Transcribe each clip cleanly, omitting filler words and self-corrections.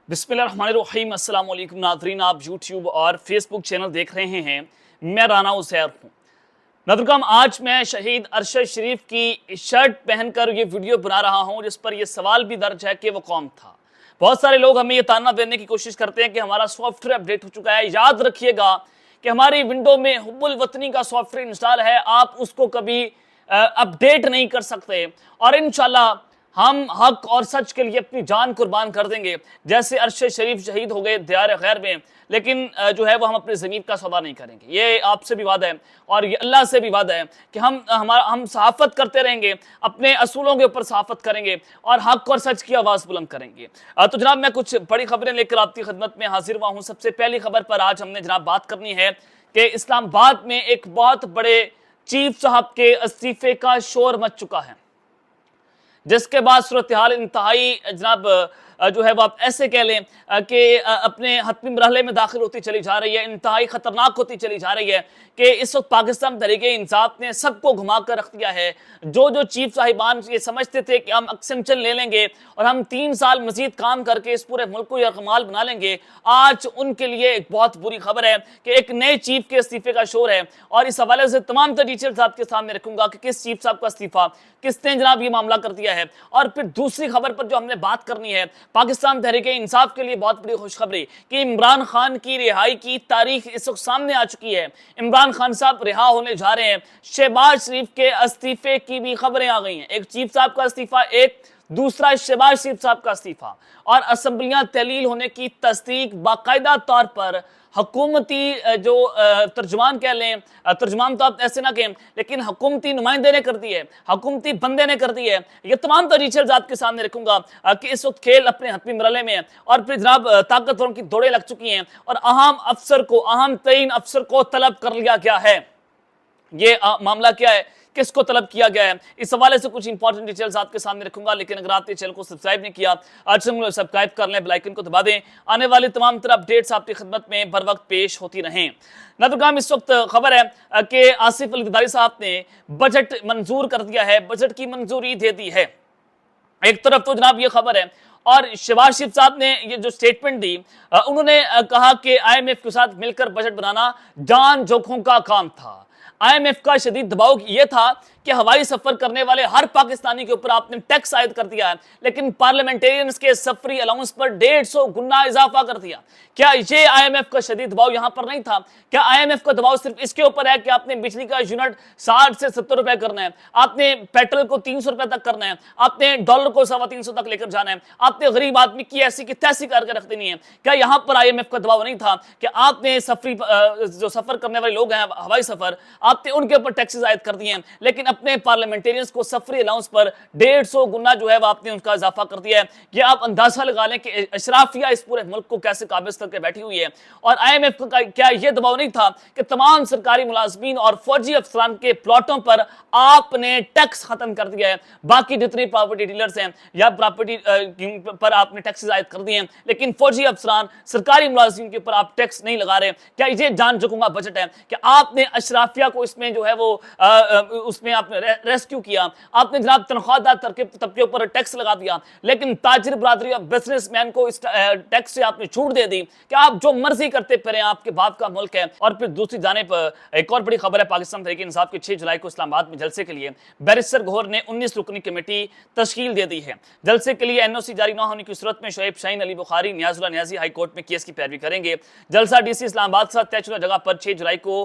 बिस्मिल्लाहिर्रहमानिर्रहीम अस्सलाम वालेकुम नाज़रीन, आप यूट्यूब और फेसबुक चैनल देख रहे हैं। मैं राना उज़ैर हूँ। नाज़रीन, आज मैं शहीद अरशद शरीफ की शर्ट पहनकर ये वीडियो बना रहा हूँ जिस पर यह सवाल भी दर्ज है कि वो कौन था। बहुत सारे लोग हमें ये ताना देने की कोशिश करते हैं कि हमारा सॉफ्टवेयर अपडेट हो चुका है। याद रखिएगा कि हमारी विंडो में हुब्बुल वतनी का सॉफ्टवेयर इंस्टॉल है, आप उसको कभी अपडेट नहीं कर सकते और इंशाल्लाह हम हक और सच के लिए अपनी जान कुर्बान कर देंगे। जैसे अरशद शरीफ शहीद हो गए दियार गैर में, लेकिन जो है वो हम अपनी ज़मीन का सौदा नहीं करेंगे। ये आपसे भी वादा है और ये अल्लाह से भी वादा है कि हम सहाफ़त करते रहेंगे, अपने असूलों के ऊपर सहाफ़त करेंगे और हक और सच की आवाज़ बुलंद करेंगे। तो जनाब, मैं कुछ बड़ी खबरें लेकर आपकी खिदमत में हाजिर हुआ हूँ। सबसे पहली खबर पर आज हमने जनाब बात करनी है कि इस्लामाबाद में एक बहुत बड़े चीफ साहब के इस्तीफे का शोर मच चुका है, जिसके बाद सूरत हाल इंतहाई जनाब जो है वो आप ऐसे कह लें कि अपने हतमी मरहले में दाखिल होती चली जा रही है, इंतहाई खतरनाक होती चली जा रही है कि इस वक्त पाकिस्तान तहरीके इंसाफ ने सबको घुमा कर रख दिया है। जो चीफ साहिबान ये समझते थे कि हम एक्सटेंशन ले लेंगे और हम 3 साल मजीद काम करके इस पूरे मुल्क को यरकमाल बना लेंगे, आज उनके लिए एक बहुत बुरी खबर है कि एक नए चीफ के इस्तीफे का शोर है। और इस हवाले से तमाम डिटेल्स आपके सामने रखूंगा कि किस चीफ साहब का इस्तीफा, किसने जनाब ये मामला कर दिया है। और फिर दूसरी खबर पर जो हमने बात करनी है, पाकिस्तान तहरीके इंसाफ के लिए बहुत बड़ी खुशखबरी कि इमरान खान की रिहाई की तारीख इस वक्त सामने आ चुकी है। इमरान खान साहब रिहा होने जा रहे हैं। शहबाज शरीफ के इस्तीफे की भी खबरें आ गई हैं। एक चीफ साहब का इस्तीफा, एक दूसरा शहबाज शरीफ साहब का इस्तीफा और असम्बलियां तहलील होने की तस्दीक। बाकायदा तौर पर हुकूमती जो तर्जुमान कह लें, तर्जुमान तो आप ऐसे ना कहें, लेकिन हुकूमती नुमाइंदे ने कर दी है, हुकूमती बंदे ने कर दी है। ये तमाम डिटेल्स आपके सामने रखूंगा कि इस वक्त खेल अपने हतमी मरहले में है और फिर जनाब ताकतवरों की दौड़ें लग चुकी हैं और अहम तरीन अफसर को तलब कर लिया गया है। ये मामला क्या है, किसको तलब किया गया है, इस हवाले से कुछ इंपॉर्टेंट डिटेल्स आपके सामने रखूंगा। लेकिन अगर आपने चैनल को सब्सक्राइब नहीं किया, आज से सब्सक्राइब कर लें, बेल आइकन को दबा दें। आने वाली तमाम तरह अपडेट्स आपकी खिदमत में बर वक्त पेश होती रहें। नाज़रीन, इस वक्त खबर है कि आसिफ अली ज़रदारी साहब ने बजट मंजूर कर दिया है, बजट की मंजूरी दे दी है। एक तरफ तो जनाब ये खबर है और शहबाज शरीफ साहब ने ये जो स्टेटमेंट दी, उन्होंने कहा कि IMF के साथ मिलकर बजट बनाना जान जोखों का काम था। IMF का शदीद दबाव यह था कि हवाई सफर करने वाले हर पाकिस्तानी के ऊपर आपने टैक्स आयद कर दिया है, लेकिन पार्लियामेंटेरियंस के सफरी अलाउंस पर 150 गुना इजाफा कर दिया। क्या ये IMF का शदीद दबाव यहां पर नहीं था? क्या IMF का दबाव सिर्फ इसके ऊपर है कि आपने बिजली का यूनिट 60 से 70 रुपए करना है, आपने पेट्रोल को 300 रुपए तक करना है, आपने डॉलर को 350 तक लेकर जाना है, आपने गरीब आदमी की ऐसी की तैसी करके रख देनी है? क्या यहां पर IMF का दबाव नहीं था कि आपने सफरी जो सफर करने वाले लोग हैं हवाई सफर, आपने उनके ऊपर टैक्सेस आयद कर दिए हैं, लेकिन अपने पार्लियामेंटेरियंस को सफरी अलाउंस पर 150 गुना जो है वो आपने उनका इजाफा कर दिया है। ये आप अंदाजा लगा लें कि अशराफिया इस पूरे मुल्क को कैसे काबिज करके बैठी हुई है। और IMF का क्या यह दबाव नहीं था कि तमाम सरकारी मुलाजमीन और फौजी अफसरान के प्लॉटों पर आपने टैक्स खत्म कर दिया है? बाकी जितनी प्रॉपर्टी डीलर्स हैं या प्रॉपर्टी पर आपने टैक्सेस आयद कर दिए हैं, लेकिन फौजी अफसरान, सरकारी मुलाजमीन के ऊपर आप टैक्स नहीं लगा रहे। क्या ये जान जोखों बजट है कि आपने अशराफिया को इसमें जो है वो उसमें आपने रेस्क्यू किया, आपने जनाब तनख्वाहदार तबके ऊपर टैक्स लगा दिया, लेकिन ताजिर बरादरी और बिजनेसमैन को इस टैक्स से आपने छूट दे दी कि आप जो मर्जी करते फिरें, आपके बाप का मुल्क है। और फिर दूसरी जानिब एक और बड़ी खबर है, पाकिस्तान तहरीक इंसाफ की 6 जुलाई को इस्लामाबाद में जलसे के लिए बैरिस्टर गौहर ने 19 रुकनी कमेटी तश्कील दे दी है। जलसे के लिए NOC जारी न होने की सूरत में शोएब शाहीन, अली बुखारी, नियाजुल्लाह नियाजी हाई कोर्ट में केस की पैरवी करेंगे। जलसा DC इस्लामाबाद से तयशुदा जगह पर 6 जुलाई को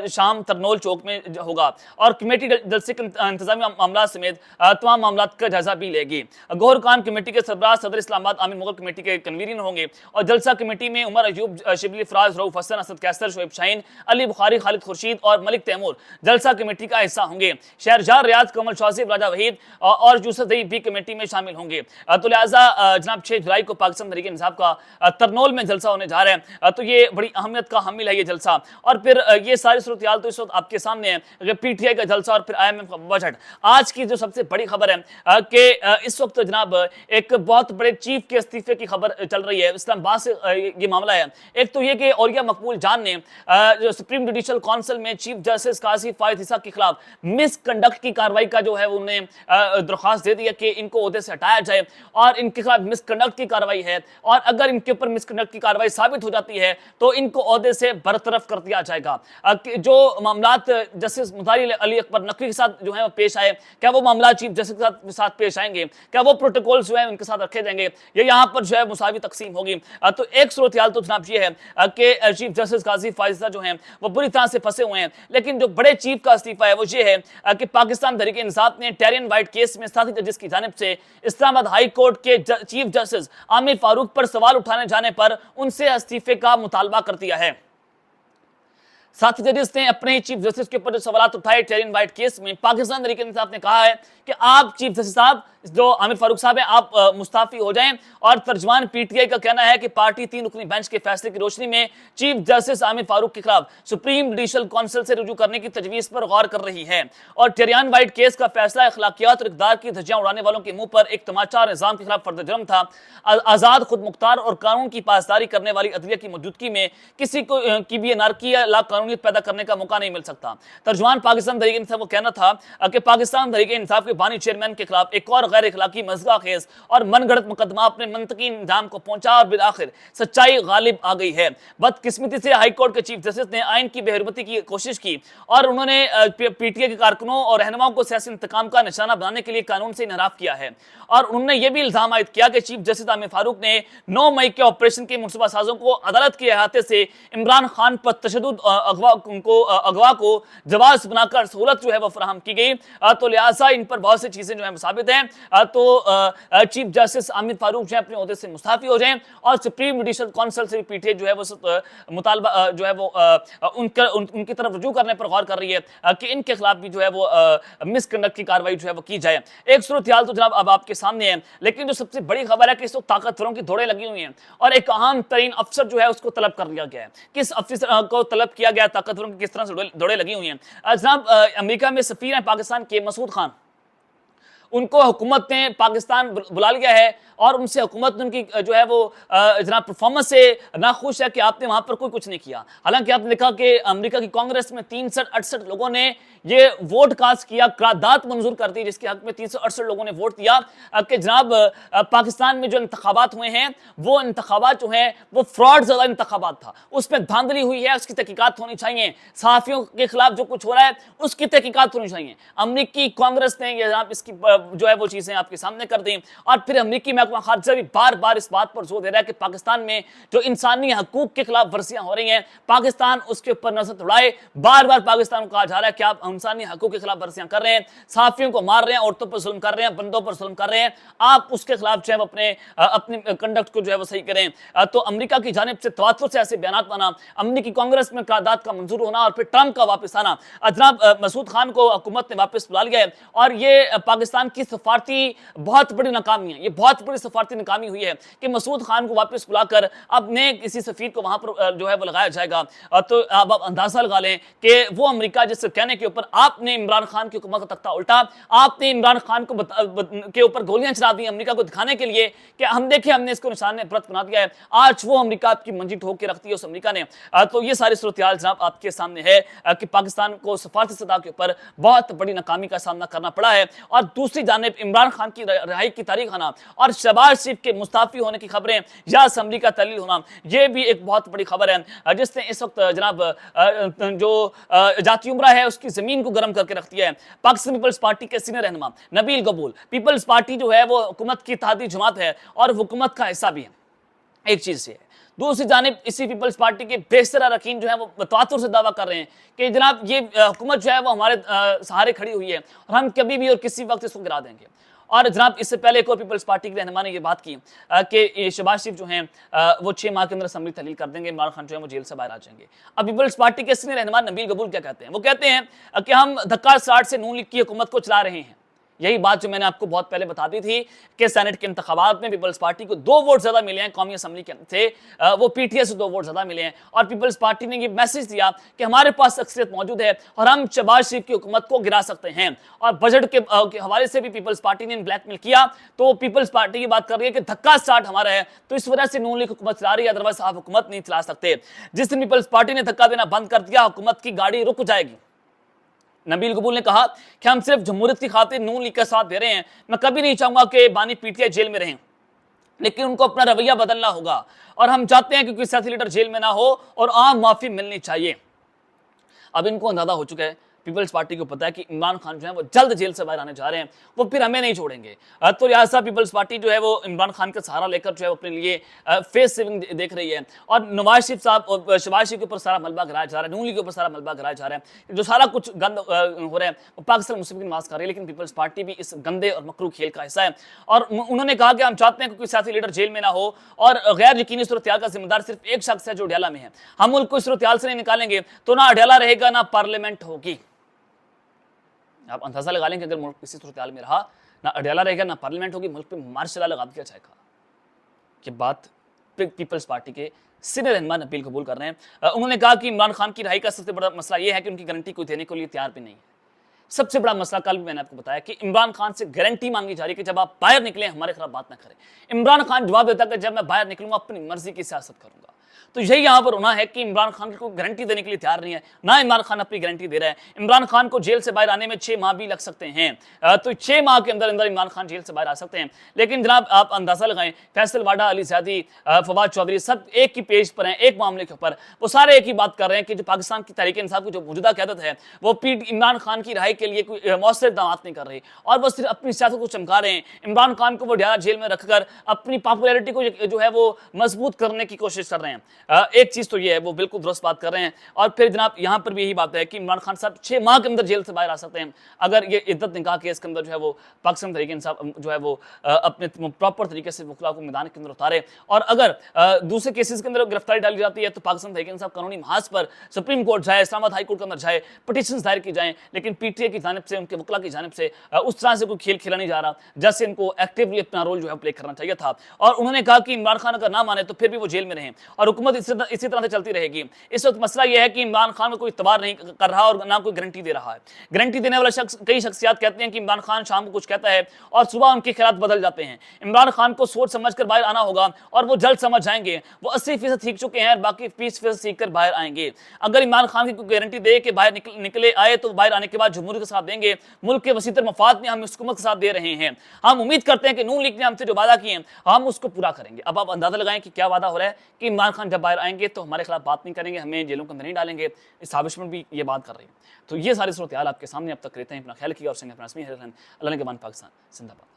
शाम तरनोल चौक में होगा और कमेटी जलसे के इंतजामी मामला समेत तमाम मामला का जायजा भी लेगी। गौहर खान कमेटी के सरबराह सदर इस्लामाबाद आमिर मुगल कमेटी के कन्वीनर होंगे और जलसा कमेटी में उमर अयूब, शिबली फराज, रऊफ हसन, असद कैसर, शोएब शाहीन, अली बुखारी, खालिद खुर्शीद और मलिक तैमूर जलसा कमेटी का हिस्सा होंगे। शहरजार रियाज, कमल शाजिब, राजा वहीद और यूसुफ दई भी कमेटी में शामिल होंगे। तो लिहाजा जनाब 6 जुलाई को पाकिस्तान तहरीक इंसाफ का तरनोल में जलसा होने जा रहा है। तो ये बड़ी अहमियत का हामिल है ये जलसा। और फिर ये सारी सूरत हाल तो इस वक्त आपके सामने है, PTI का जलसा और फिर IMF का बजट। आज की जो सबसे बड़ी खबर है कि इस वक्त जनाब एक बहुत बड़े चीफ के इस्तीफे की खबर चल रही है, इस्लामाबाद से ये मामला है। एक तो ये कि औलिया मकबूल जान ने जो सुप्रीम जुडिशल काउंसिल में चीफ जस्टिस काजी फायद ईसा के खिलाफ मिसकंडक्ट की कार्रवाई का जो है उन्हें दरख्वास्त दे दी है कि इनको ओहदे से हटाया जाए और इनके खिलाफ मिसकंडक्ट की कार्रवाई है, और अगर इनके ऊपर मिसकंडक्ट की कार्रवाई साबित हो जाती है तो इनको ओहदे से बरतरफ कर दिया जाएगा। जो मामलात जस्टिस मुतारी अली अकबर नकवी के साथ जो है पेश आए, क्या वो मामला चीफ जस्टिस के साथ पेश आएंगे? क्या वो प्रोटोकॉल जो है उनके साथ रखे जाएंगे? ये यहाँ पर जो है मुसावी तकसीम होगी। तो एक सूरत हाल तो जनाब ये है कि चीफ जस्टिस काजी फायद ईसा जो है वो बुरी तरह से फंसे हुए हैं। लेकिन जो बड़े चीफ का इस्तीफा है वो ये है कि पाकिस्तान तहरीक इंसाफ ने टेरियन वाइट केस में साथी जजेस की जानिब से इस्लामाबाद हाई कोर्ट के चीफ जस्टिस आमिर फारूक पर सवाल उठाने जाने पर उनसे इस्तीफे का मुतालबा कर दिया है। साथी जजेस ने अपने चीफ जस्टिस के ऊपर जो सवाल उठाए टेरियन वाइट केस में, पाकिस्तान तहरीक इंसाफ ने कहा है कि आप चीफ जस्टिस साहब जो आमिर फारूक साहब हैं आप मुस्ताफी हो जाएं, और तर्जमान पीटीआई का कहना है कि पार्टी 3 रुकनी बेंच के फैसले की रोशनी में चीफ जस्टिस आमिर फारूक के खिलाफ सुप्रीम जुडिशल काउंसिल से रुजू करने की तजवीज पर गौर कर रही है। और टेरियन वाइट केस का फैसला अखलाकियात और इक़दार की धज्जियां उड़ाने वालों के मुंह पर एक तमाचा और निजाम के खिलाफ फर्द जुर्म था। आजाद, खुद मुख्तार और कानून की पासदारी करने वाली अदलिया की मौजूदगी में किसी को की भी अनारकी या लाकानूनियत पैदा करने का मौका नहीं मिल सकता। तर्जुमान पाकिस्तान तहरीक इंसाफ को कहना था कि पाकिस्तान तहरीक इंसाफ के बानी चेयरमैन के खिलाफ एक और गैर इखलाकी मज़गा खेज और मनगढ़ंत मुकदमा अपने मंतकी इंजाम को पहुंचा और बिलाखिर सच्चाई गालिब आ गई है। बदकिस्मती से हाई कोर्ट के चीफ जस्टिस ने आइन की बेहरमती की कोशिश की और उन्होंने पीटीआई के कारकुनों और रहनुमाओं को सियासी इंतकाम का निशाना बनाने के लिए कानून से इनहराफ किया है। और उन्होंने यह भी इल्जाम आयद किया कि चीफ जस्टिस आमिर फारूक ने 9 मई के ऑपरेशन के मुनसूबा साजों को अदालत के अहाते से इमरान खान पर तशद्दुद अगवा को जवाब बनाकर सहूलत जो है वो फराहम की गई। तो लिहाजा इन पर बहुत सी चीजें जो है साबित हैं। तो चीफ जस्टिस आमिर फारूक जो है अपने ओहदे से मुस्ताफी हो जाएं और सुप्रीम जुडिशल काउंसिल से पीटीआई जो है वो मुतालबा जो है वो उनकी तरफ रुजू करने पर गौर कर रही है कि इनके खिलाफ भी जो है वो मिसकंडक्ट की कार्रवाई जो है वो की जाए। एक सूरत हाल तो जनाब अब आपके सामने है, लेकिन जो सबसे बड़ी खबर है कि इस वक्त ताकतवरों की दौड़ें लगी हुई हैं और एक अहम तरीन अफसर जो है उसको तलब कर लिया गया है। किस अफसर को तलब किया गया, ताकतवरों की किस तरह से दौड़ें लगी हुई हैं? जनाब अमेरिका में सफीर हैं पाकिस्तान के मसूद खान, उनको हुकूमत ने पाकिस्तान बुला लिया है और उनसे हुकूमत उनकी जो है वो जनाब परफॉर्मेंस से नाखुश है कि आपने वहां पर कोई कुछ नहीं किया। हालांकि आपने देखा कि अमेरिका की कांग्रेस में 368 लोगों ने ये वोट कास्ट किया, करारदाद मंजूर कर दी जिसके हक में 368 लोगों ने वोट दिया कि जनाब पाकिस्तान में जो इंतखाबात हुए हैं वो इंतखाबात जो हैं वो फ्रॉड ज़्यादा इंतखाबात था, उसमें धांधली हुई है, उसकी तहकीकात होनी चाहिए। सहाफ़ियों के खिलाफ जो कुछ हो रहा है उसकी तहकीकात होनी चाहिए। अमेरिकी कांग्रेस ने ये जनाब इसकी जो है वो चीज़ें आपके सामने कर दी और फिर अमेरिकी महकमा खारजा भी बार बार इस बात पर जोर दे रहा है कि पाकिस्तान में जो इंसानी हकूक के खिलाफ वर्जियां हो रही हैं पाकिस्तान उसके ऊपर नजर दौड़ाए। बार बार पाकिस्तान को कहा जा रहा है कि आप इंसानी हकूक के खिलाफ वर्जियां कर रहे हैं, सहाफियों को मार रहे हैं, औरतों पर जुल्म कर रहे हैं, बंदों पर जुल्म कर रहे हैं, आप उसके खिलाफ जो है अपने कंडक्ट को जो है वो सही करें। तो अमेरिका की जानिब से तवातुर से ऐसे बयान आना, अमेरिकी कांग्रेस में करारदाद का मंजूर होना और फिर ट्रंप का वापस आना, जनाब मसूद खान को हुकूमत ने वापस बुला लिया है और ये पाकिस्तान की सफारती बहुत बड़ी नाकामी है। ये बहुत बड़ी सफारती नाकामी हुई है कि मसूद खान को वापस बुलाकर अब नए किसी सफीर को वहां पर जो है वो लगाया जाएगा। तो अब आप अंदाजा लगा लें कि वो अमेरिका जिससे कहने के ऊपर आपने इमरान खान की हुकूमत का तख्ता उल्टा, आपने इमरान खान को के ऊपर गोलियां चला दी अमेरिका को दिखाने के लिए कि हम देखें हमने इसको निशान परत बना दिया है। आज वो अमेरिका आपकी मंजी ठोक के रखती है उस अमेरिका ने। तो ये सारी सूरत हाल जनाब आपके सामने है कि पाकिस्तान को सफारती सतह के ऊपर बहुत बड़ी नाकामी का सामना करना पड़ा है। और दूसरी जानिब इमरान खान की रिहाई की तारीख आना और शहबाज शरीफ के मुस्ताफी होने की खबरें या असम्बली का तहलील होना, यह भी एक बहुत बड़ी खबर है जिसने इस वक्त जनाब जो जाती उम्रा है उसकी जमीन को गर्म करके रख दिया है। पाकिस्तान पीपल्स पार्टी के सीनियर रहनुमा नबील कबूल, पीपल्स पार्टी जो है वो हुकूमत की इत्तेहादी जमात है और हुकूमत का हिस्सा भी है, एक चीज से। दूसरी जानिब इसी पीपल्स पार्टी के बेशतर अरकान जो है वो तवातुर से दावा कर रहे हैं कि जनाब ये हुकूमत जो है वो हमारे सहारे खड़ी हुई है और हम कभी भी और किसी वक्त इसको गिरा देंगे। और जनाब इससे पहले एक और पीपल्स पार्टी के रहनुमा ने ये बात की कि शहबाज शरीफ जो हैं वो 6 माह के अंदर असम्बली तहलील कर देंगे, इमरान खान जो है वो जेल से बाहर आ जाएंगे। अब पीपल्स पार्टी के सीनियर रहनुमा नबील कबूल क्या कहते हैं? वो कहते हैं कि हम धक्का साठ से नून लीग की हुकूमत को चला रहे हैं। यही बात जो मैंने आपको बहुत पहले बता दी थी कि सेनेट के इंतखाबात में पीपल्स पार्टी को 2 वोट ज्यादा मिले हैं कौमी असेंबली के से, वो पीटीआई से 2 वोट ज्यादा मिले हैं और पीपल्स पार्टी ने ये मैसेज दिया कि हमारे पास अक्सरियत मौजूद है और हम शहबाज शरीफ की हुकूमत को गिरा सकते हैं। और बजट के हवाले से भी पीपल्स पार्टी ने ब्लैकमेल किया, तो पीपल्स पार्टी की बात कर रही है कि धक्का स्टार्ट हमारा है, तो इस वजह से नून लीग हुकूमत चला रही है, अदरवाइज आप हुकूमत नहीं चला सकते। जिस दिन पीपल्स पार्टी ने धक्का देना बंद कर दिया, हुकूमत की गाड़ी रुक जाएगी। नबील कबूल ने कहा कि हम सिर्फ जमहूरियत की खातिर नून लीग का साथ दे रहे हैं, मैं कभी नहीं चाहूंगा कि बानी पीटीआई जेल में रहें, लेकिन उनको अपना रवैया बदलना होगा और हम चाहते हैं कि कोई सियासी लीडर जेल में ना हो और आम माफी मिलनी चाहिए। अब इनको अंदाजा हो चुका है, पीपल्स पार्टी को पता है कि इमरान खान जो है वो जल्द जेल से बाहर आने जा रहे हैं, वो फिर हमें नहीं छोड़ेंगे। तो लिहाजा पीपल्स पार्टी जो है वो इमरान खान का सहारा लेकर जो है अपने लिए फेस सेविंग देख रही है और नवाज शरीफ साहब और शहबाज शरीफ के ऊपर सारा मलबा गिराया जा रहा है, नून लीग के ऊपर सारा मलबा गिराया जा रहा है, जो सारा कुछ गंद हो रहा है वो पाकिस्तान मुस्लिम की नमाज कर रही है। लेकिन पीपल्स पार्टी भी इस गंदे और मकरू खेल का हिस्सा है और उन्होंने कहा कि हम चाहते हैं कि कोई सियासी लीडर जेल में ना हो और गैर यकीनी सूरत का जिम्मेदार सिर्फ एक शख्स है जो अडयाला में है। हम मुल्क को इस सूरत से नहीं निकालेंगे तो ना अडयाला रहेगा ना पार्लियामेंट होगी। आप अंदाजा लगा लें कि अगर मुल्क इसी सूरत में रहा, ना अडयाला रहेगा ना पार्लियामेंट होगी, मुल्क पे मार्शल लगा दिया जाएगा। ये बात पीपल्स पार्टी के सीनियर रहनुमा नबील कबूल कर रहे हैं। उन्होंने कहा कि इमरान खान की रिहाई का सबसे बड़ा मसला यह है कि उनकी गारंटी कोई देने के लिए तैयार भी नहीं है। सबसे बड़ा मसला कल भी मैंने आपको बताया कि इमरान खान से गारंटी मांगी जा रही है कि जब आप बाहर निकले हमारे खिलाफ बात ना करें। इमरान खान जवाब देता है कि जब मैं बाहर निकलूंगा अपनी मर्जी की सियासत करूंगा। तो यही यहां पर होना है कि इमरान खान को गारंटी देने के लिए तैयार नहीं है, ना इमरान खान अपनी गारंटी दे रहा है। इमरान खान को जेल से बाहर आने में 6 माह भी लग सकते हैं, तो 6 माह के अंदर अंदर इमरान खान जेल से बाहर आ सकते हैं। लेकिन जनाब आप अंदाजा लगाएं, फैसल वाडा, अली ज़ैदी, फवाद चौधरी सब एक ही पेज पर हैं, एक मामले के ऊपर वो सारे एक ही बात कर रहे हैं कि जो पाकिस्तान की तहरीक इंसाफ की जो मौजूदा क़यादत है वो इमरान खान की रिहाई के लिए कोई मौसर इक़दाम नहीं कर रही और वो सिर्फ अपनी सियासत को चमका रहे हैं। इमरान खान को वो अडयाला जेल में रखकर अपनी पॉपुलैरिटी को जो है वो मजबूत करने की कोशिश कर रहे हैं। एक चीज तो ये है, वो बिल्कुल दुरुस्त बात कर रहे हैं। और फिर जनाब यहाँ पर भी यही बात है कि इमरान खान साहब 6 माह के अंदर जेल से बाहर आ सकते हैं अगर ये इद्दत निकाह केस के अंदर जो है वो पाकिस्तान तरीके इंसाफ जो है वो अपने प्रॉपर तरीके से वकला को मैदान के अंदर उतारे। और अगर दूसरे केसेस के अंदर गिरफ्तारी डाली जाती है तो पाकिस्तान तरीके इंसाफ कानूनी महाज पर सुप्रीम कोर्ट जाए, इस्लामाबाद हाई कोर्ट के अंदर जाए, पिटीशन दायर की जाए, लेकिन पीटीआई की जानिब से, उनके वकला की जानिब से उस तरह से कोई खेल खेला नहीं जा रहा जैसे इनको एक्टिवली अपना रोल जो है प्ले करना चाहिए था। और उन्होंने कहा कि इमरान खान अगर ना माने तो फिर भी वो जेल में रहें और हुकूमत इसी तरह से चलती रहेगी। इस वक्त मसला यह है कि इमरान खान को कोई इतबार नहीं कर रहा और ना कोई गारंटी दे रहा है। गारंटी देने वाला शख्स, कई शख्सियात कहते हैं कि इमरान खान शाम को कुछ कहता है और सुबह उनके ख्यालात बदल जाते हैं। इमरान खान को सोच समझ कर बाहर आना होगा और वो जल्द समझ जाएंगे। वो 80% सीख चुके हैं, बाकी 20% सीख कर बाहर आएंगे। अगर इमरान खान की कोई गारंटी दे कि बाहर निकले आए तो बाहर आने के बाद जमहूरियत का साथ देंगे, मुल्क के वसीतर मफाद में हम इस हुकूमत का साथ दे रहे हैं। हम उम्मीद करते हैं कि नून लीग ने हमसे जो वादा किए हम उसको पूरा करेंगे। अब आप अंदाजा लगाएं कि क्या वादा हो रहा है कि इमरान खान जब बाहर आएंगे तो हमारे खिलाफ बात नहीं करेंगे, हमें जेलों के अंदर नहीं डालेंगे। इस्टेब्लिशमेंट भी ये बात कर रही है। तो ये सारी सूरत हाल आपके सामने अब तक रहते हैं। अपना ख्याल किया और संग अपना अल्लाह ने के मान पाकिस्तान जिंदाबाद।